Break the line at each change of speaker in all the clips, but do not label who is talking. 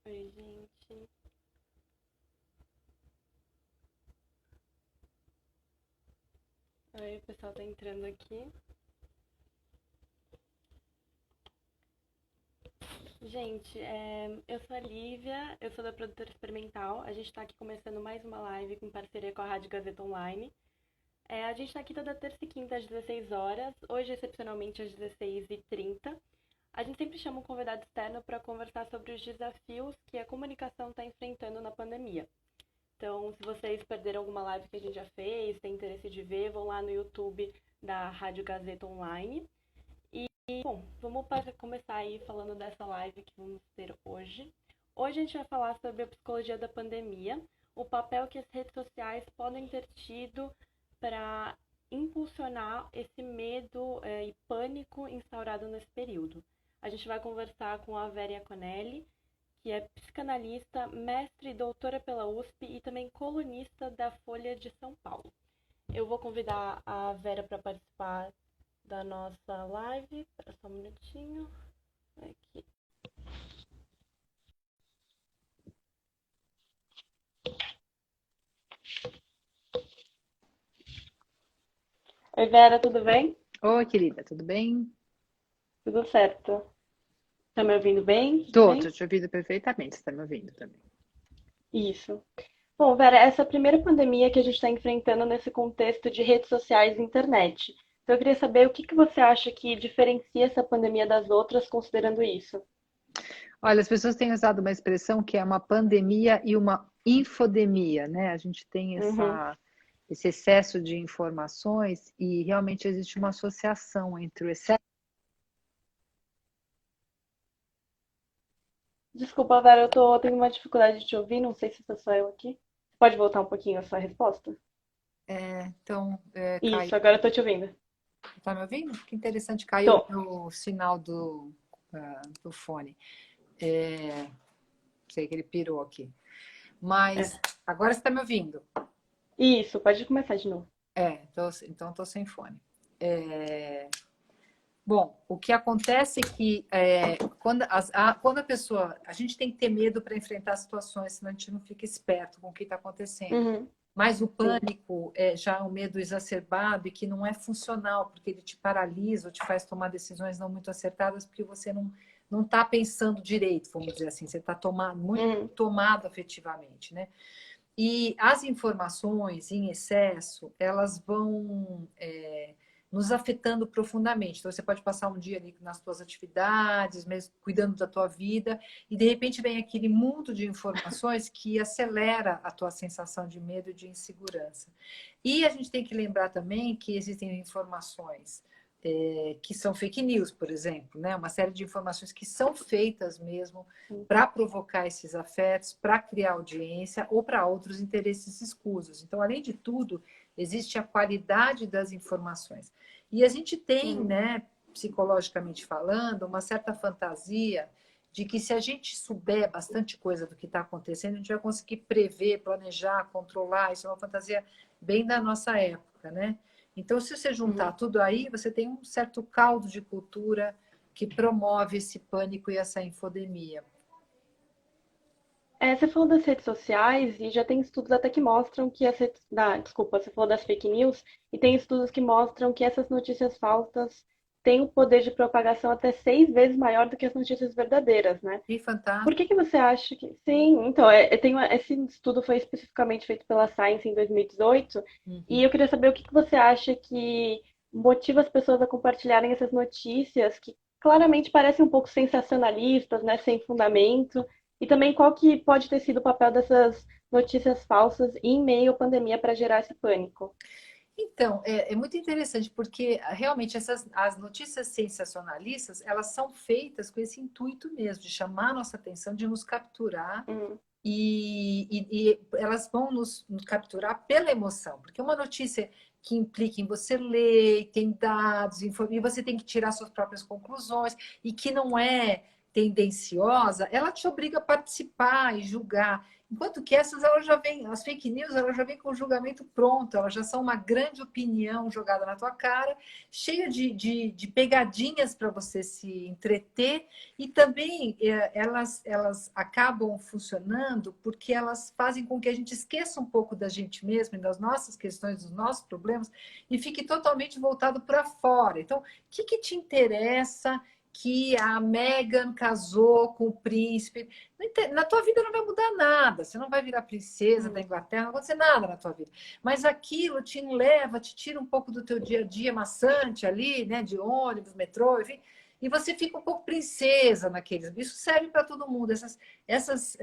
Oi, gente. Oi, o pessoal tá entrando aqui. Gente, eu sou a Lívia, eu sou da Produtora Experimental. A gente tá aqui começando mais uma live com parceria com a Rádio Gazeta Online. A gente tá aqui toda terça e quinta às 16 horas, hoje excepcionalmente às 16h30. A gente sempre chama um convidado externo para conversar sobre os desafios que a comunicação está enfrentando na pandemia. Então, se vocês perderam alguma live que a gente já fez, têm interesse de ver, vão lá no YouTube da Rádio Gazeta Online. Bom, vamos começar aí falando dessa live que vamos ter hoje. Hoje a gente vai falar sobre a psicologia da pandemia, o papel que as redes sociais podem ter tido para impulsionar esse medo e pânico instaurado nesse período. A gente vai conversar com a Vera Iaconelli, que é psicanalista, mestre e doutora pela USP e também colunista da Folha de São Paulo. Eu vou convidar a Vera para participar da nossa live. Espera só um minutinho. Aqui. Oi, Vera, tudo bem?
Oi, querida, tudo bem?
Tudo certo. Tá me ouvindo bem?
Tô
Bem?
te ouvindo perfeitamente, você tá me ouvindo também.
Isso. Bom, Vera, essa é a primeira pandemia que a gente está enfrentando nesse contexto de redes sociais e internet. Então, eu queria saber o que você acha que diferencia essa pandemia das outras, considerando isso.
Olha, as pessoas têm usado uma expressão que é uma pandemia e uma infodemia, né? A gente tem
Uhum.
esse excesso de informações e realmente existe uma associação entre o excesso.
Desculpa, Vera, eu tô tendo uma dificuldade de te ouvir, não sei se sou só eu aqui. Pode voltar um pouquinho a sua resposta?
Caiu.
Isso, agora eu tô te ouvindo.
Tá me ouvindo? Que interessante, caiu
Tô.
o sinal do fone. É, sei que ele pirou aqui.
É.
Mas agora você está me ouvindo?
Isso, pode começar de novo.
Então estou sem fone. É, Bom, o que acontece é que quando a pessoa. A gente tem que ter medo para enfrentar situações, senão a gente não fica esperto com o que está acontecendo.
Uhum,
Mas o
sim.
pânico é já um medo exacerbado e que não é funcional, porque ele te paralisa ou te faz tomar decisões não muito acertadas, porque você não está pensando direito, vamos dizer assim, você está muito
Uhum,
tomado afetivamente, né? E as informações em excesso, elas vão nos afetando profundamente. Então, você pode passar um dia ali nas suas atividades, mesmo cuidando da tua vida, e de repente vem aquele mundo de informações que acelera a tua sensação de medo e de insegurança. E a gente tem que lembrar também que existem informações que são fake news, por exemplo, né? Uma série de informações que são feitas mesmo
sim.
para provocar esses afetos, para criar audiência ou para outros interesses escusos. Então, além de tudo, existe a qualidade das informações. E a gente tem,
Uhum.
né, psicologicamente falando, uma certa fantasia de que se a gente souber bastante coisa do que está acontecendo, a gente vai conseguir prever, planejar, controlar. Isso é uma fantasia bem da nossa época, né? Então, se você juntar
Uhum.
tudo aí, você tem um certo caldo de cultura que promove esse pânico e essa infodemia.
Você falou das redes sociais e já tem estudos até que mostram que as redes... desculpa, você falou das fake news e tem estudos que mostram que essas notícias falsas têm um poder de propagação até 6 vezes maior do que as notícias verdadeiras, né?
Que
Por
fantástico.
que você acha que... Sim, então, esse estudo foi especificamente feito pela Science em 2018 e
Uhum.
eu queria saber o que você acha que motiva as pessoas a compartilharem essas notícias que claramente parecem um pouco sensacionalistas, né, sem fundamento, e também qual que pode ter sido o papel dessas notícias falsas em meio à pandemia para gerar esse pânico.
Então, é muito interessante, porque realmente as notícias sensacionalistas, elas são feitas com esse intuito mesmo, de chamar a nossa atenção, de nos capturar,
Hum,
e elas vão nos capturar pela emoção, porque uma notícia que implica em você ler, tem dados, e você tem que tirar suas próprias conclusões, e que não é tendenciosa, ela te obriga a participar e julgar. Enquanto que essas, elas já vêm, as fake news, elas já vêm com o julgamento pronto, elas já são uma grande opinião jogada na tua cara, cheia de pegadinhas para você se entreter, e também elas acabam funcionando porque elas fazem com que a gente esqueça um pouco da gente mesmo e das nossas questões, dos nossos problemas, e fique totalmente voltado para fora. Então, o que te interessa que a Meghan casou com o príncipe? Na tua vida não vai mudar nada, você não vai virar princesa da Inglaterra, não vai acontecer nada na tua vida. Mas aquilo te leva, te tira um pouco do teu dia a dia maçante ali, né, de ônibus, metrô, enfim, e você fica um pouco princesa naqueles. Isso serve para todo mundo. Essas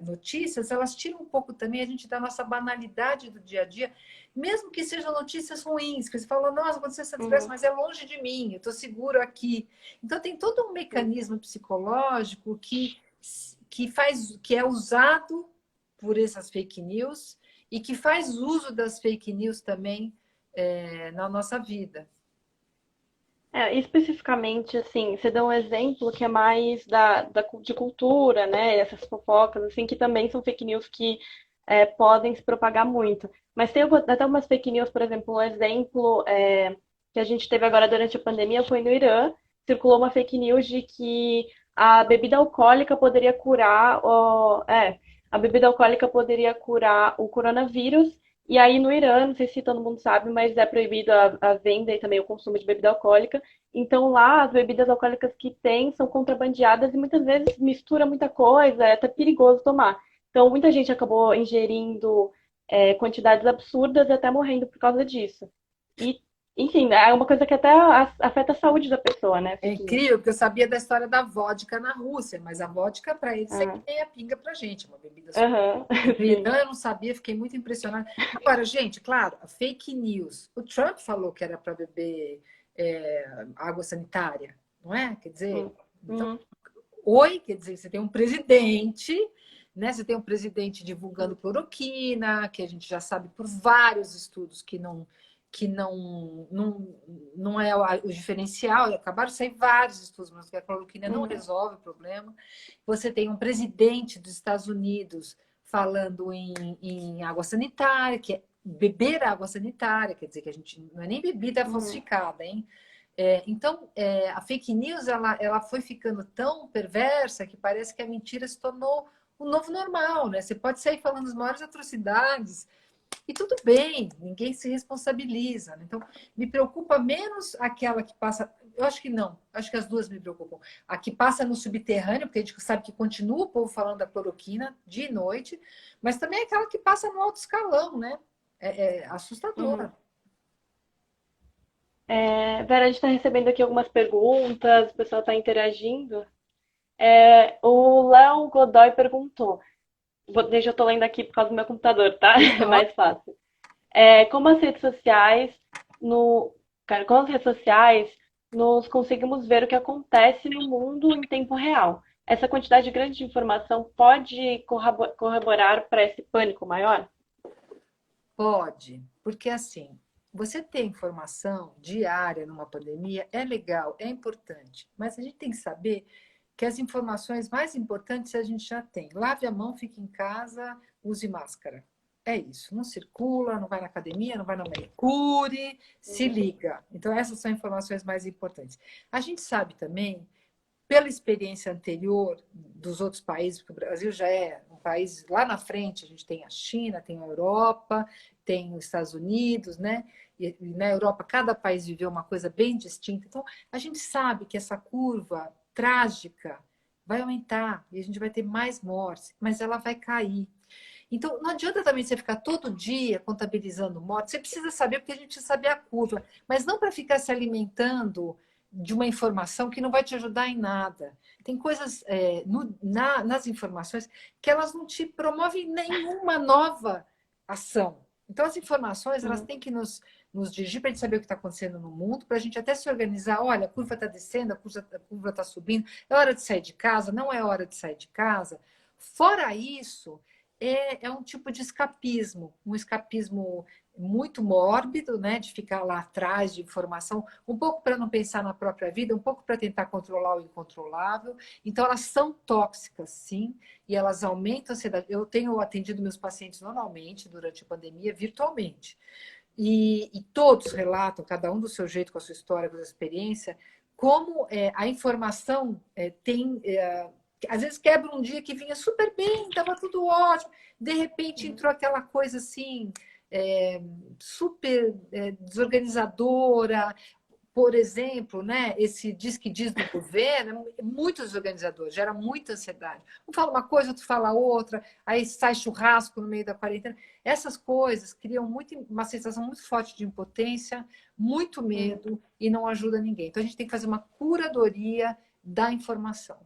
notícias, elas tiram um pouco também a gente da nossa banalidade do dia a dia, mesmo que sejam notícias ruins, que você fala, nossa, aconteceu essa desgraça, mas é longe de mim, eu estou seguro aqui. Então tem todo um mecanismo psicológico que é usado por essas fake news e que faz uso das fake news também na nossa vida.
Especificamente, assim, você deu um exemplo que é mais de cultura, né? Essas fofocas, assim, que também são fake news que podem se propagar muito. Mas tem até umas fake news, por exemplo, um exemplo que a gente teve agora durante a pandemia foi no Irã. Circulou uma fake news de que a bebida alcoólica poderia curar a bebida alcoólica poderia curar o coronavírus. E aí no Irã, não sei se todo mundo sabe, mas é proibido a venda e também o consumo de bebida alcoólica. Então lá as bebidas alcoólicas que tem são contrabandeadas e muitas vezes mistura muita coisa, é até perigoso tomar. Então muita gente acabou ingerindo quantidades absurdas e até morrendo por causa disso. E, enfim, é uma coisa que até afeta a saúde da pessoa, né?
É incrível, porque eu sabia da história da vodka na Rússia, mas a vodka para eles é que nem a pinga para a gente, uma bebida super. No Irã eu não sabia, fiquei muito impressionada. Agora, gente, claro, a fake news. O Trump falou que era para beber água sanitária, não é? Quer dizer, então, oi, quer dizer, você tem um presidente, né? Você tem um presidente divulgando cloroquina, que a gente já sabe por vários estudos que não é o diferencial. Acabaram de sair vários estudos, mas que a cloroquina não resolve o problema. Você tem um presidente dos Estados Unidos falando em água sanitária, que é beber água sanitária, quer dizer que a gente não é nem bebida falsificada, hein? Então, a fake news ela foi ficando tão perversa que parece que a mentira se tornou o novo normal, né? Você pode sair falando as maiores atrocidades e tudo bem, ninguém se responsabiliza, né? Então, me preocupa menos aquela que passa. Eu acho que não, acho que as duas me preocupam. A que passa no subterrâneo, porque a gente sabe que continua o povo falando da cloroquina dia e noite, mas também aquela que passa no alto escalão, né? É assustadora.
Vera, a gente está recebendo aqui algumas perguntas, o pessoal está interagindo. O Léo Godoy perguntou. Deixa eu tô lendo aqui por causa do meu computador, tá? É mais fácil. Como as redes sociais, com as redes sociais, nós conseguimos ver o que acontece no mundo em tempo real. Essa quantidade grande de informação pode corroborar para esse pânico maior?
Pode, porque assim, você ter informação diária numa pandemia é legal, é importante, mas a gente tem que saber que as informações mais importantes a gente já tem. Lave a mão, fique em casa, use máscara. É isso. Não circula, não vai na academia, não vai na manicure, se liga. Então, essas são informações mais importantes. A gente sabe também, pela experiência anterior dos outros países, porque o Brasil já é um país lá na frente, a gente tem a China, tem a Europa, tem os Estados Unidos, né? E na Europa, cada país viveu uma coisa bem distinta. Então, a gente sabe que essa curva trágica vai aumentar e a gente vai ter mais mortes, mas ela vai cair. Então, não adianta também você ficar todo dia contabilizando mortes, você precisa saber, porque a gente precisa saber a curva, mas não para ficar se alimentando de uma informação que não vai te ajudar em nada. Tem coisas nas informações que elas não te promovem nenhuma nova ação. Então, as informações elas têm que nos dirigir para a gente saber o que está acontecendo no mundo, para a gente até se organizar. Olha, a curva está descendo, a curva está subindo, é hora de sair de casa, não é hora de sair de casa. Fora isso, é um tipo de escapismo, um escapismo muito mórbido, né, de ficar lá atrás de informação, um pouco para não pensar na própria vida, um pouco para tentar controlar o incontrolável. Então, elas são tóxicas, sim, e elas aumentam a ansiedade. Eu tenho atendido meus pacientes normalmente durante a pandemia, virtualmente. E todos relatam, cada um do seu jeito, com a sua história, com a sua experiência, como a informação tem. Às vezes quebra um dia que vinha super bem, estava tudo ótimo, de repente entrou aquela coisa assim, é, super desorganizadora. Por exemplo, né, esse diz que diz do governo é muito desorganizador, gera muita ansiedade. Um fala uma coisa, outro fala outra, aí sai churrasco no meio da quarentena. Essas coisas criam uma sensação muito forte de impotência, muito medo e não ajuda ninguém. Então a gente tem que fazer uma curadoria da informação.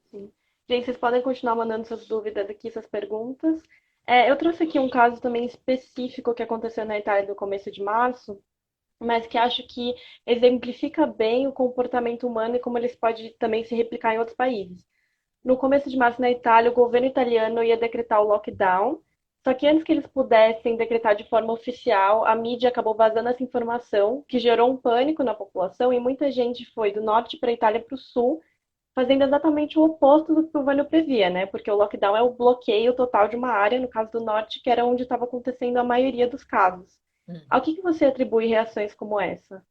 Sim. Gente, vocês podem continuar mandando suas dúvidas aqui, suas perguntas. Eu trouxe aqui um caso também específico que aconteceu na Itália no começo de março, mas que acho que exemplifica bem o comportamento humano e como eles podem também se replicar em outros países. No começo de março, na Itália, o governo italiano ia decretar o lockdown, só que antes que eles pudessem decretar de forma oficial, a mídia acabou vazando essa informação, que gerou um pânico na população e muita gente foi do norte para a Itália para o sul, fazendo exatamente o oposto do que o governo previa, né? Porque o lockdown é o bloqueio total de uma área, no caso do norte, que era onde estava acontecendo a maioria dos casos. Ao que você atribui reações como essa?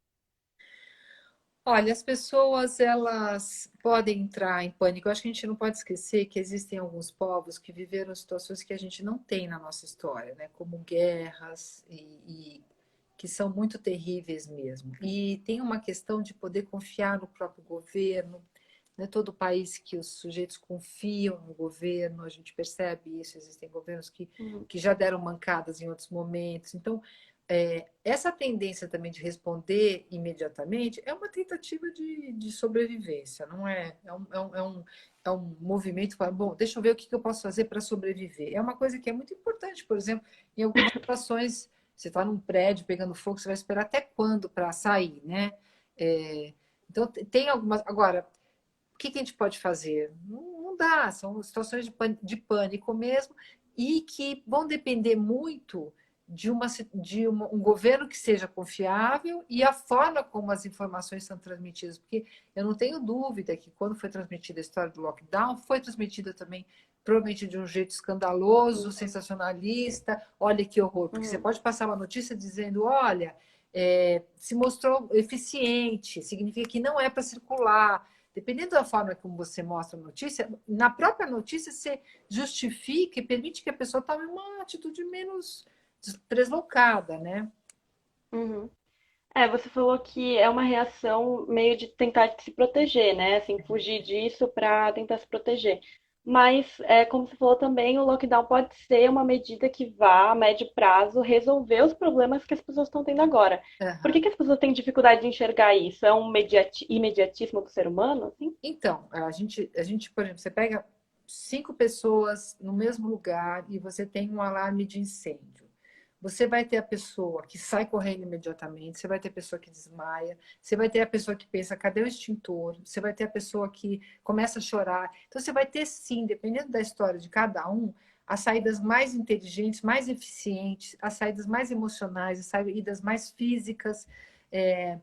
Olha, as pessoas elas podem entrar em pânico. Eu acho que a gente não pode esquecer que existem alguns povos que viveram situações que a gente não tem na nossa história, né? Como guerras e que são muito terríveis mesmo. E tem uma questão de poder confiar no próprio governo. Não é todo país que os sujeitos confiam no governo, a gente percebe isso. Existem governos que já deram mancadas em outros momentos. Então, essa tendência também de responder imediatamente é uma tentativa de sobrevivência, não é? É um movimento para, bom, deixa eu ver o que eu posso fazer para sobreviver. É uma coisa que é muito importante, por exemplo, em algumas situações, você está num prédio pegando fogo, você vai esperar até quando para sair, né? Então, tem algumas. Agora, o que a gente pode fazer? Não dá, são situações de pânico mesmo e que vão depender muito um governo que seja confiável e a forma como as informações são transmitidas, porque eu não tenho dúvida que quando foi transmitida a história do lockdown, foi transmitida também provavelmente de um jeito escandaloso, sensacionalista, olha que horror, porque você pode passar uma notícia dizendo, olha, se mostrou eficiente, significa que não é para circular. Dependendo da forma como você mostra a notícia, na própria notícia você justifica e permite que a pessoa tome uma atitude menos deslocada, né?
Uhum. Você falou que é uma reação meio de tentar se proteger, né? Assim, fugir disso para tentar se proteger. Mas, como você falou também, o lockdown pode ser uma medida que vá, a médio prazo, resolver os problemas que as pessoas estão tendo agora. Por que
Uhum.
que as pessoas têm dificuldade de enxergar isso? É um imediatismo do ser humano, assim?
Então, a gente, por exemplo, você pega 5 pessoas no mesmo lugar e você tem um alarme de incêndio. Você vai ter a pessoa que sai correndo imediatamente, você vai ter a pessoa que desmaia, você vai ter a pessoa que pensa, cadê o extintor? Você vai ter a pessoa que começa a chorar. Então, você vai ter, sim, dependendo da história de cada um, as saídas mais inteligentes, mais eficientes, as saídas mais emocionais, as saídas mais físicas. É,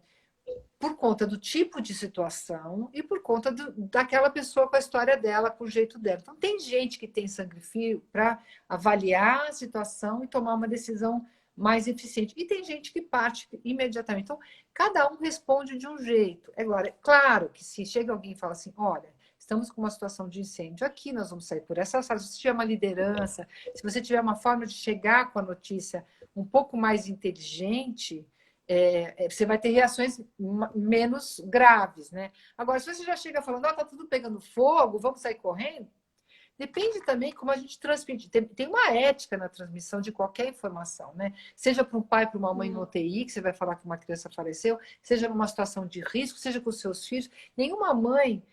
por conta do tipo de situação e por conta daquela pessoa com a história dela, com o jeito dela. Então, tem gente que tem sangue frio para avaliar a situação e tomar uma decisão mais eficiente. E tem gente que parte imediatamente. Então, cada um responde de um jeito. Agora, é claro que se chega alguém e fala assim, olha, estamos com uma situação de incêndio aqui, nós vamos sair por essa sala. Se você tiver uma liderança, se você tiver uma forma de chegar com a notícia um pouco mais inteligente, você vai ter reações menos graves, né? Agora, se você já chega falando, tá tudo pegando fogo, vamos sair correndo, depende também como a gente transmite. Tem uma ética na transmissão de qualquer informação, né? Seja para um pai, para uma mãe no UTI, que você vai falar que uma criança faleceu, seja numa situação de risco, seja com os seus filhos. Nenhuma mãe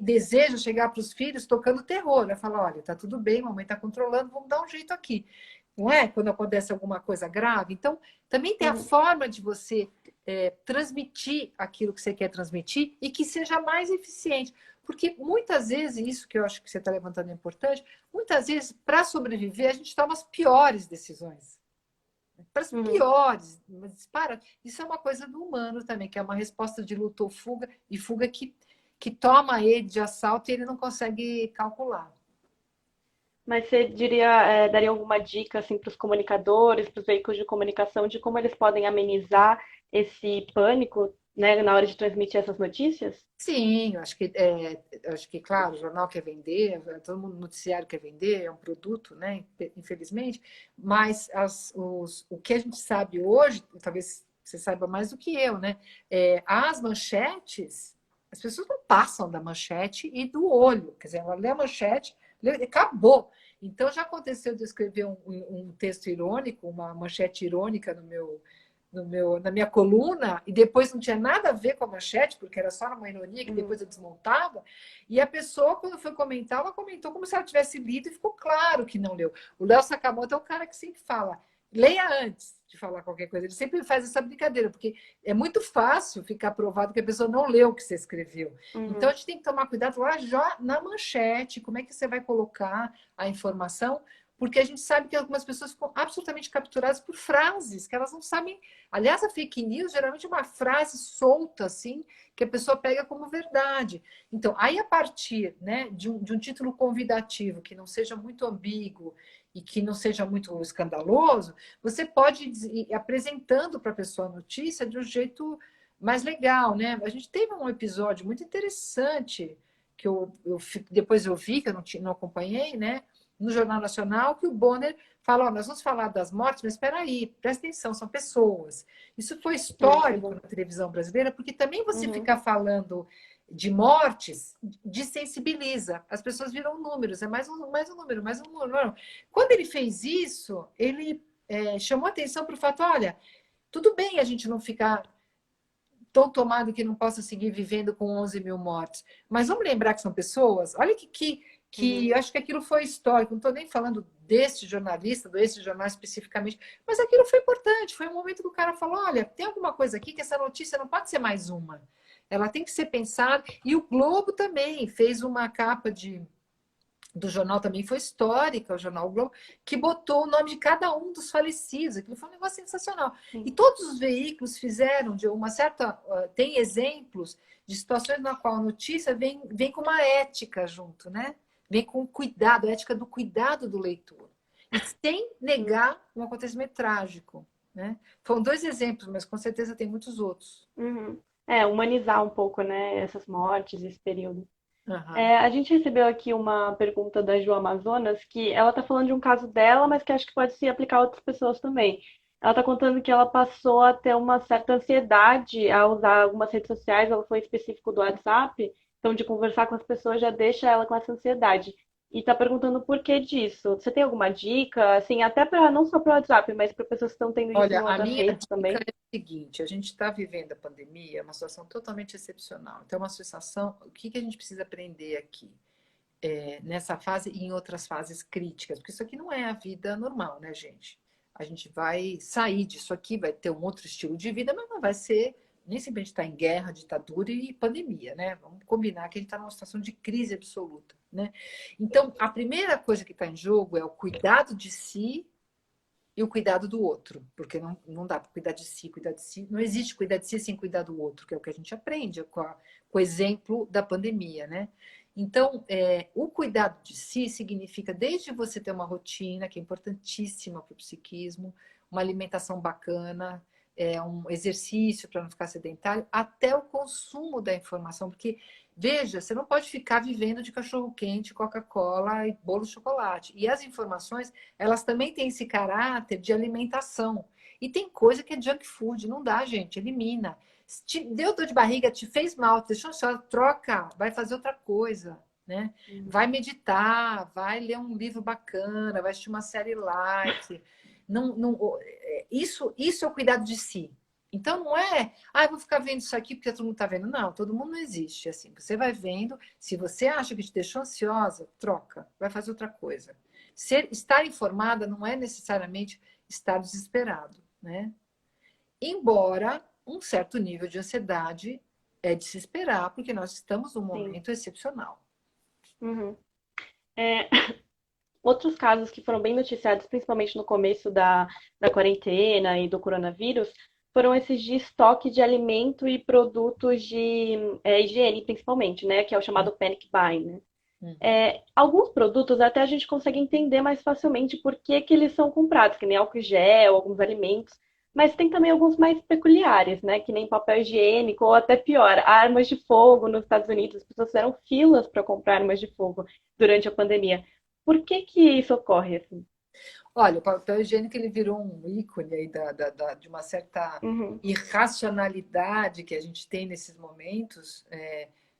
deseja chegar para os filhos tocando terror, vai falar, olha, tá tudo bem, mamãe está controlando, vamos dar um jeito aqui. Não é? Quando acontece alguma coisa grave. Então, também tem a forma de você transmitir aquilo que você quer transmitir e que seja mais eficiente. Porque muitas vezes, isso que eu acho que você está levantando é importante, muitas vezes, para sobreviver, a gente toma as piores decisões. para as
Uhum.
piores, mas para, isso é uma coisa do humano também, que é uma resposta de luta ou fuga, e fuga que toma ele de assalto e ele não consegue calcular.
Mas você diria, daria alguma dica assim para os comunicadores, para os veículos de comunicação, de como eles podem amenizar esse pânico, né, na hora de transmitir essas notícias?
Sim, eu acho que, claro, o jornal quer vender, todo mundo noticiário quer vender, é um produto, né? Infelizmente, mas o que a gente sabe hoje, talvez você saiba mais do que eu, né? As manchetes, as pessoas não passam da manchete e do olho, quer dizer, ela lê a manchete, acabou. Então já aconteceu de eu escrever um texto irônico, uma manchete irônica na minha coluna, e depois não tinha nada a ver com a manchete, porque era só uma ironia que
Uhum.
depois eu desmontava, e a pessoa, quando foi comentar, ela comentou como se ela tivesse lido e ficou claro que não leu. O Léo Sakamoto é o cara que sempre fala, leia antes de falar qualquer coisa. Ele sempre faz essa brincadeira, porque é muito fácil ficar provado que a pessoa não leu o que você escreveu. Então a
Uhum.
gente tem que tomar cuidado lá já na manchete, como é que você vai colocar a informação, porque a gente sabe que algumas pessoas ficam absolutamente capturadas por frases que elas não sabem. Aliás, a fake news geralmente é uma frase solta, assim, que a pessoa pega como verdade. Então, aí a partir, né, de um título convidativo que não seja muito ambíguo e que não seja muito escandaloso, você pode ir apresentando para a pessoa a notícia de um jeito mais legal, né? A gente teve um episódio muito interessante que depois eu vi, que eu não acompanhei, né? No Jornal Nacional, que o Bonner fala, nós vamos falar das mortes, mas espera aí, presta atenção, são pessoas. Isso foi
Foi
histórico
bom.
na televisão brasileira, porque também você
Uhum.
ficar falando de mortes desensibiliza. As pessoas viram números, é mais um número, mais um número. Quando ele fez isso, ele chamou atenção para o fato, olha, tudo bem a gente não ficar tão tomado que não possa seguir vivendo com 11 mil mortes. Mas vamos lembrar que são pessoas. Olha que
Uhum.
eu acho que aquilo foi histórico. Não estou nem falando desse jornalista, desse jornal especificamente, mas aquilo foi importante. Foi um momento que o cara falou: olha, tem alguma coisa aqui que essa notícia não pode ser mais uma. Ela tem que ser pensada. E o Globo também fez uma capa do jornal também foi histórica, o jornal o Globo, que botou o nome de cada um dos falecidos. Aquilo foi um negócio sensacional. E
Sim.
todos os veículos fizeram de uma certa. Tem exemplos de situações na qual a notícia vem com uma ética junto, né? Vem com cuidado, a ética do cuidado do leitor. E sem
Sim.
negar um acontecimento trágico. Né? Foram dois exemplos, mas com certeza tem muitos outros.
Uhum. É, humanizar um pouco, né, essas mortes, esse período.
Uhum.
A gente recebeu aqui uma pergunta da Ju Amazonas, que ela está falando de um caso dela, mas que acho que pode se aplicar a outras pessoas também. Ela está contando que ela passou a ter uma certa ansiedade a usar algumas redes sociais, ela foi específico do WhatsApp, então de conversar com as pessoas já deixa ela com essa ansiedade. E está perguntando por que disso. Você tem alguma dica, assim, até para não só para o WhatsApp, mas para pessoas que estão tendo isso em
Olha, a
outras
minha
redes
dica
também?
é a seguinte: a gente está vivendo a pandemia, é uma situação totalmente excepcional. Então, é uma situação. O que a gente precisa aprender aqui? Nessa fase e em outras fases críticas, porque isso aqui não é a vida normal, né, gente? A gente vai sair disso aqui, vai ter um outro estilo de vida, mas não vai ser. Nem sempre a gente está em guerra, ditadura e pandemia, né? Vamos combinar que a gente está numa situação de crise absoluta, né? Então, a primeira coisa que está em jogo é o cuidado de si e o cuidado do outro, porque não dá para cuidar de si, cuidar de si. Não existe cuidar de si sem cuidar do outro, que é o que a gente aprende com o exemplo da pandemia, né? Então, o cuidado de si significa desde você ter uma rotina, que é importantíssima para o psiquismo, uma alimentação bacana, um exercício para não ficar sedentário, até o consumo da informação, porque veja, você não pode ficar vivendo de cachorro-quente, Coca-Cola e bolo de chocolate. E as informações, elas também têm esse caráter de alimentação. E tem coisa que é junk food, não dá, gente, elimina. Se te deu dor de barriga, te fez mal, deixou só, troca, vai fazer outra coisa, né?
Uhum.
Vai meditar, vai ler um livro bacana, vai assistir uma série light. Isso é o cuidado de si. Então não é, eu vou ficar vendo isso aqui porque todo mundo está vendo. Não, todo mundo não existe assim. Você vai vendo, se você acha que te deixou ansiosa, troca, vai fazer outra coisa. Estar informada não é necessariamente estar desesperado, né? Embora um certo nível de ansiedade é de se esperar, porque nós estamos num
Sim.
momento excepcional.
Uhum. É, outros casos que foram bem noticiados, principalmente no começo da quarentena e do coronavírus, foram esses de estoque de alimento e produtos de higiene, principalmente, né? Que é o chamado panic buying, né?
Uhum.
Alguns produtos até a gente consegue entender mais facilmente por que que eles são comprados, que nem álcool gel, alguns alimentos, mas tem também alguns mais peculiares, né? Que nem papel higiênico, ou até pior, armas de fogo nos Estados Unidos. As pessoas fizeram filas para comprar armas de fogo durante a pandemia. Por que que isso ocorre assim?
Olha, o papel higiênico ele virou um ícone aí de uma certa
Uhum,
irracionalidade que a gente tem nesses momentos.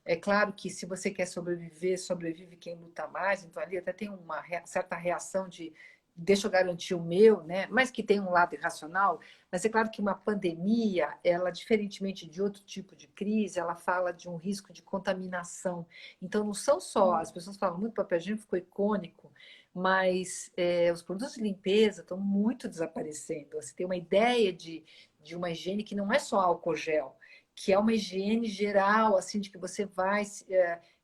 É claro que se você quer sobreviver, sobrevive quem luta mais. Então ali até tem uma certa reação de deixa eu garantir o meu, né? Mas que tem um lado irracional. Mas é claro que uma pandemia, ela diferentemente de outro tipo de crise, ela fala de um risco de contaminação. Então não são só as pessoas falam muito papel higiênico ficou icônico, mas os produtos de limpeza estão muito desaparecendo. Você tem uma ideia de uma higiene que não é só álcool gel, que é uma higiene geral, assim, de que você vai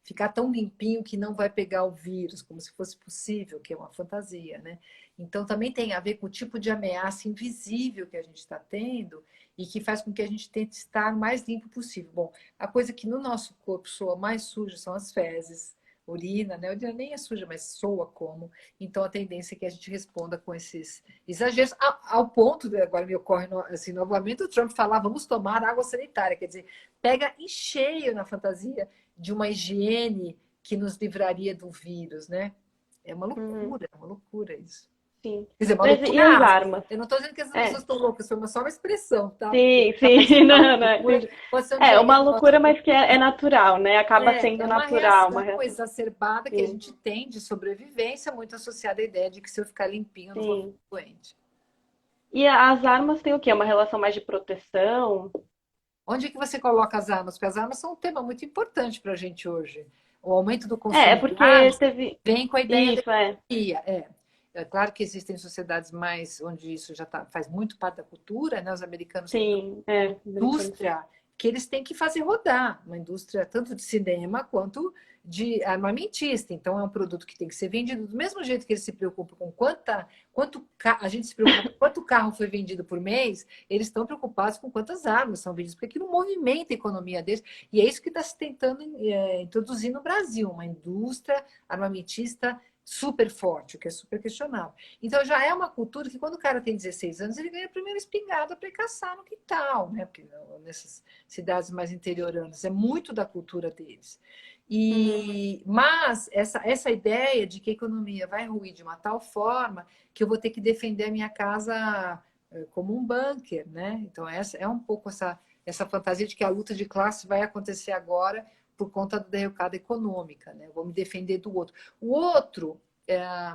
ficar tão limpinho que não vai pegar o vírus, como se fosse possível, que é uma fantasia, né? Então também tem a ver com o tipo de ameaça invisível que a gente está tendo e que faz com que a gente tente estar o mais limpo possível. Bom, a coisa que no nosso corpo soa mais suja são as fezes, urina, né? A urina nem é suja, mas soa como. Então, a tendência é que a gente responda com esses exageros, ao ponto, agora me ocorre assim, novamente, o Trump falar, vamos tomar água sanitária, quer dizer, pega em cheio na fantasia de uma higiene que nos livraria do vírus, né?
uhum,
É uma loucura isso.
sim.
Quer dizer, uma
Mas e as
loucura aspas.
armas?
Eu não estou dizendo que essas pessoas
É,
estão loucas, foi só uma expressão, tá? Porque
sim,
capaz
sim,
de falar
não, não,
loucura,
entendi.
pode ser um
É uma loucura,
diagnóstico.
mas que é natural, né? Acaba sendo
É uma
natural, uma
reação
reação.
exacerbada que a
Sim,
gente tem de sobrevivência, muito associada à ideia de que se eu ficar limpinho, eu não vou ficar
sim.
doente.
E as armas têm o quê? Uma relação mais de proteção?
Onde é que você coloca as armas? Porque as armas são um tema muito importante para a gente hoje. O aumento do
É
consumo de
porque
armas
teve.
vem com a ideia da
Isso, é.
economia. É claro que existem sociedades mais onde isso já faz muito parte da cultura, né? Os americanos têm
Sim, é. Americano, sim.
indústria que eles têm que fazer rodar, uma indústria tanto de cinema quanto de armamentista. Então é um produto que tem que ser vendido do mesmo jeito que eles se preocupam com a gente se preocupa com quanto carro foi vendido por mês, eles estão preocupados com quantas armas são vendidas, porque aquilo movimenta a economia deles, e é isso que está se tentando introduzir no Brasil, uma indústria armamentista super forte, o que é super questionável. Então já é uma cultura que quando o cara tem 16 anos, ele ganha a primeira espingarda para caçar no quintal, né? Porque nessas cidades mais interioranas é muito da cultura deles.
Uhum.
Mas essa ideia de que a economia vai ruir de uma tal forma que eu vou ter que defender a minha casa como um bunker, né? Então essa é um pouco essa fantasia de que a luta de classe vai acontecer agora por conta da derrocada econômica, né? Eu vou me defender do outro. O outro,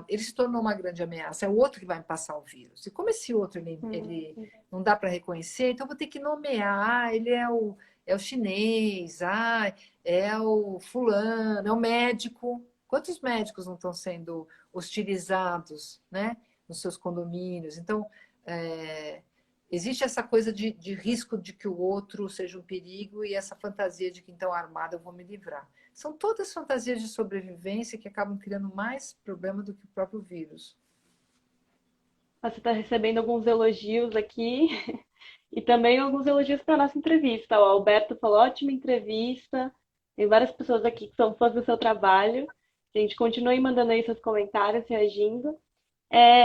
ele se tornou uma grande ameaça, é o outro que vai me passar o vírus. E como esse outro ele
Uhum.
não dá para reconhecer, então eu vou ter que nomear, ele é o chinês, é o fulano, é o médico. Quantos médicos não estão sendo hostilizados, né, nos seus condomínios? Então, é, existe essa coisa de risco de que o outro seja um perigo e essa fantasia de que então armado eu vou me livrar. São todas fantasias de sobrevivência que acabam criando mais problema do que o próprio vírus.
Você está recebendo alguns elogios aqui e também alguns elogios para nossa entrevista. O Alberto falou: ótima entrevista. Tem várias pessoas aqui que são fãs do seu trabalho. Gente, continue mandando aí seus comentários, reagindo.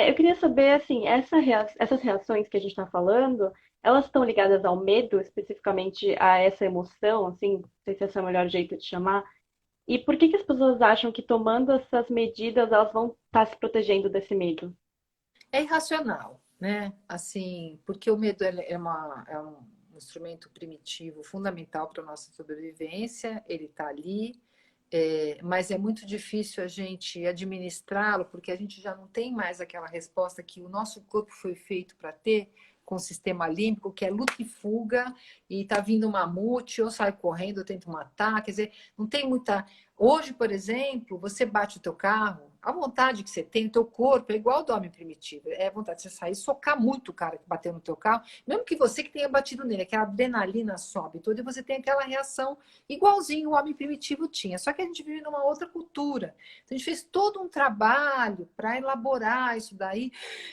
Eu queria saber, assim, essas reações que a gente está falando, elas estão ligadas ao medo, especificamente a essa emoção, assim, não sei se esse é o melhor jeito de chamar. E por que que as pessoas acham que tomando essas medidas elas vão estar se protegendo desse medo?
É irracional, né? Assim, porque o medo é um instrumento primitivo fundamental para a nossa sobrevivência, ele está ali, mas é muito difícil a gente administrá-lo, porque a gente já não tem mais aquela resposta que o nosso corpo foi feito para ter, com o sistema límbico, que é luta e fuga, e está vindo um mamute, eu saio correndo, eu tento matar, quer dizer, não tem muita. Hoje, por exemplo, você bate o teu carro, A vontade que você tem no teu corpo é igual ao do homem primitivo. É a vontade de você sair e socar muito o cara que bateu no teu carro, mesmo que você que tenha batido nele, aquela adrenalina sobe toda e você tem aquela reação igualzinho o homem primitivo tinha. Só que a gente vive numa outra cultura. Então a gente fez todo um trabalho para elaborar isso daí.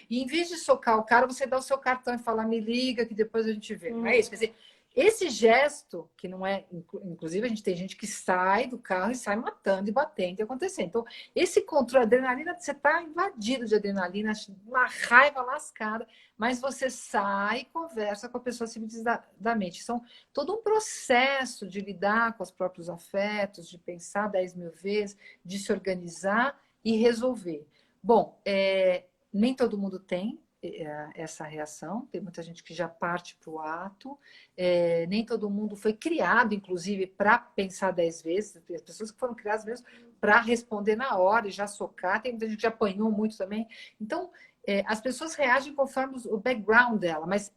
E em vez de socar o cara, você dá o seu cartão e fala, me liga que depois a gente vê. Não é isso? Quer dizer, esse gesto, que não é. Inclusive, a gente tem gente que sai do carro e sai matando e batendo e acontecendo. Então, esse controle, a adrenalina, você está invadido de adrenalina, uma raiva lascada, mas você sai e conversa com a pessoa civilizadamente. São todo um processo de lidar com os próprios afetos, de pensar 10.000 vezes, de se organizar e resolver. Bom, nem todo mundo tem essa reação, tem muita gente que já parte para o ato, nem todo mundo foi criado, inclusive, para pensar 10 vezes, as pessoas que foram criadas mesmo para responder na hora e já socar, tem muita gente que já apanhou muito também. Então, as pessoas reagem conforme o background dela, mas,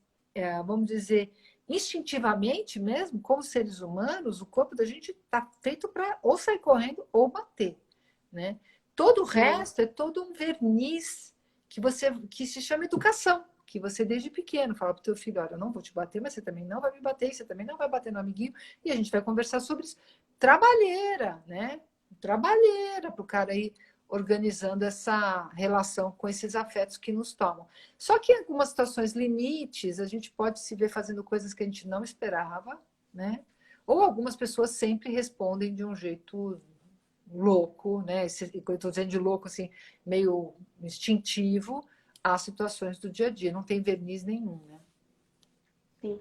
vamos dizer, instintivamente mesmo, como seres humanos, o corpo da gente está feito para ou sair correndo ou bater, né? Todo o resto é todo um verniz que se chama educação, que você desde pequeno fala para o teu filho, olha, eu não vou te bater, mas você também não vai me bater, você também não vai bater no amiguinho, e a gente vai conversar sobre isso. Trabalheira, né? Trabalheira para o cara ir organizando essa relação com esses afetos que nos tomam. Só que em algumas situações limites, a gente pode se ver fazendo coisas que a gente não esperava, né? Ou algumas pessoas sempre respondem de um jeito louco, né? Eu estou dizendo de louco, assim, meio instintivo às situações do dia a dia. Não tem verniz nenhum, né?
Sim.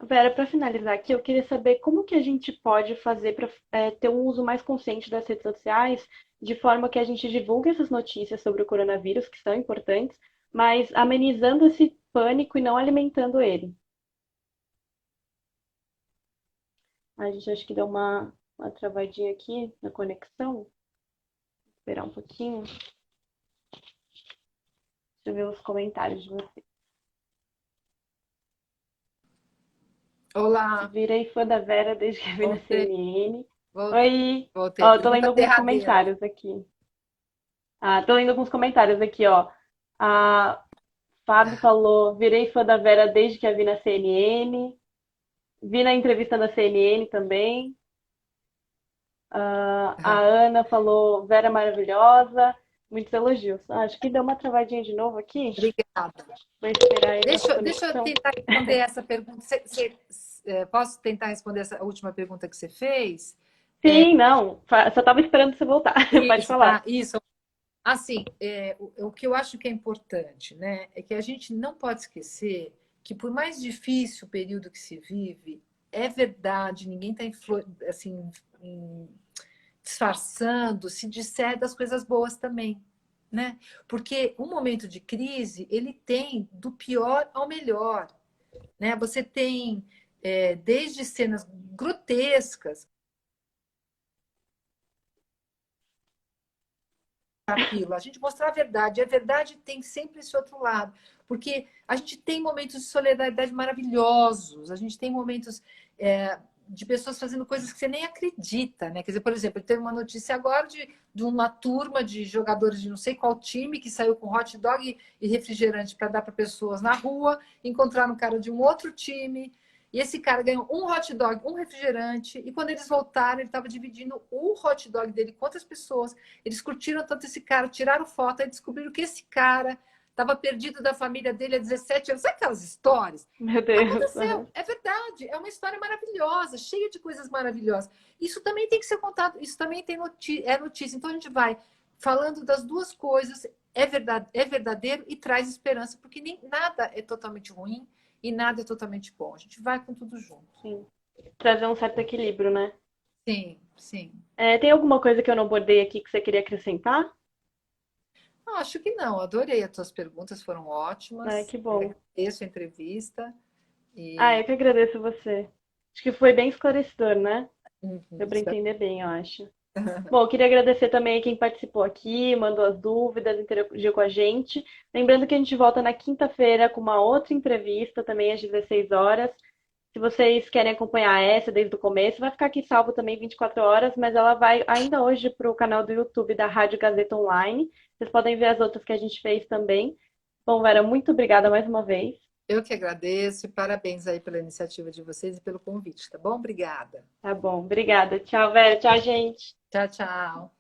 Vera, para finalizar aqui, eu queria saber como que a gente pode fazer para ter um uso mais consciente das redes sociais, de forma que a gente divulgue essas notícias sobre o coronavírus, que são importantes, mas amenizando esse pânico e não alimentando ele. A gente acho que deu uma travadinha aqui na conexão. Esperar um pouquinho. Deixa eu ver os comentários de você.
Olá,
Virei fã da Vera desde que vi na
voltei,
CNN.
voltei,
Oi!
voltei.
Ó, eu tô lendo
Pergunta
alguns
derradeira.
comentários aqui. Tô lendo alguns comentários aqui, ó. A Fábio falou, virei fã da Vera desde que a vi na CNN. Vi na entrevista da CNN também. A Ana falou, Vera maravilhosa. Muitos elogios. Acho que deu uma travadinha de novo aqui.
Obrigada.
Vou esperar aí nossa
Deixa eu
conexão.
tentar responder essa pergunta. Posso tentar responder essa última pergunta que você fez?
Sim, não. Só tava esperando você voltar. Pode
Isso,
falar.
isso. Assim, o que eu acho que é importante, né, é que a gente não pode esquecer que por mais difícil o período que se vive, é verdade, ninguém está assim, disfarçando, se disser das coisas boas também, né? Porque um momento de crise, ele tem do pior ao melhor, né? Você tem desde cenas grotescas, aquilo, a gente mostrar a verdade. E a verdade tem sempre esse outro lado, porque a gente tem momentos de solidariedade maravilhosos, a gente tem momentos de pessoas fazendo coisas que você nem acredita, né? Quer dizer, por exemplo, teve uma notícia agora de uma turma de jogadores de não sei qual time que saiu com hot dog e refrigerante para dar para pessoas na rua, encontraram um cara de um outro time. E esse cara ganhou um hot dog, um refrigerante, e quando eles voltaram, ele estava dividindo o hot dog dele com outras pessoas. Eles curtiram tanto esse cara, tiraram foto e descobriram que esse cara estava perdido da família dele há 17 anos. Sabe aquelas histórias?
Meu Deus.
Aconteceu, é verdade. É uma história maravilhosa, cheia de coisas maravilhosas. Isso também tem que ser contado, isso também é notícia. Então a gente vai falando das duas coisas, é verdadeiro e traz esperança, porque nem nada é totalmente ruim e nada é totalmente bom. A gente vai com tudo junto.
Sim. Trazer um certo equilíbrio, né?
Sim, sim.
Tem alguma coisa que eu não abordei aqui que você queria acrescentar?
Acho que não, adorei as tuas perguntas, foram
Ai,
ótimas.
que bom.
Agradeço a entrevista.
Eu
E
que agradeço você. Acho que foi bem esclarecedor, né? Deu para
espero-
entender bem, eu acho. Bom, eu queria agradecer também quem participou aqui, mandou as dúvidas, interagiu com a gente. Lembrando que a gente volta na quinta-feira com uma outra entrevista, também às 16 horas. Se Se vocês querem acompanhar essa desde o começo, vai ficar aqui salvo também 24 horas, mas ela vai ainda hoje para o canal do YouTube da Rádio Gazeta Online. Vocês podem ver as outras que a gente fez também. Bom, Vera, muito obrigada mais uma vez.
Eu que agradeço e parabéns aí pela iniciativa de vocês e pelo convite, tá bom? Obrigada.
Tá bom, obrigada. Tchau, Vera. Tchau, gente.
Tchau, tchau.